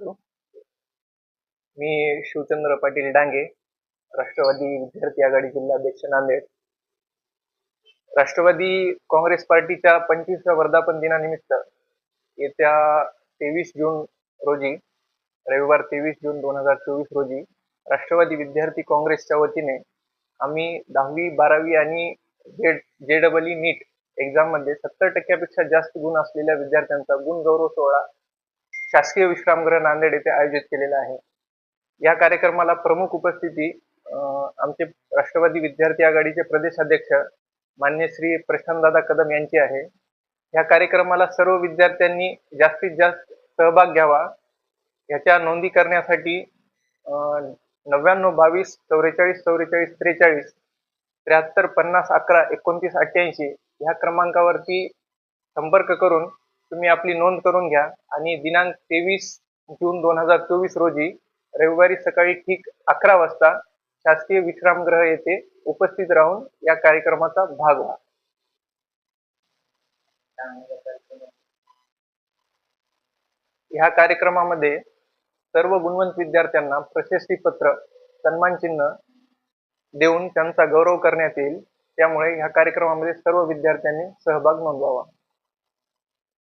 करतो. मी शिवचंद्र पाटील डांगे, राष्ट्रवादी विद्यार्थी आघाडी जिल्हाध्यक्ष नांदेड. राष्ट्रवादी काँग्रेस पार्टीच्या 25व्या वर्धापन दिनानिमित्त येत्या 23 जून रोजी, रविवार 23 जून 2024 रोजी राष्ट्रवादी विद्यार्थी काँग्रेसच्या वतीने आम्ही 10वी 12वी आणि JEE नीट एक्झाम मध्ये 70% जास्त गुण असलेल्या विद्यार्थ्यांचा गुण गौरव सोहळा शासकीय विश्रामगृह नांदेड येथे आयोजित केलेला आहे. या कार्यक्रमाला प्रमुख उपस्थिती आमचे राष्ट्रवादी विद्यार्थी आघाडीचे प्रदेशाध्यक्ष मान्य श्री प्रशांतदादा कदम यांची आहे. या कार्यक्रमाला सर्व विद्यार्थ्यांनी जास्तीत जास्त सहभाग घ्यावा. याच्या नोंदी करण्यासाठी 99 22 44 44 43 73 50 11 29 88 ह्या क्रमांकावरती संपर्क करून तुम्ही आपली नोंद करून घ्या आणि दिनांक 23 जून 2024 रोजी रविवारी सकाळी ठीक 11 वाजता शासकीय विश्रामगृह येथे उपस्थित राहून या कार्यक्रमाचा भाग व्हा. ह्या कार्यक्रमामध्ये सर्व गुणवंत विद्यार्थ्यांना प्रशस्ती पत्र, सन्मान चिन्ह देऊन त्यांचा गौरव करण्यात येईल. त्यामुळे ह्या कार्यक्रमामध्ये सर्व विद्यार्थ्यांनी सहभाग नोंदवावा.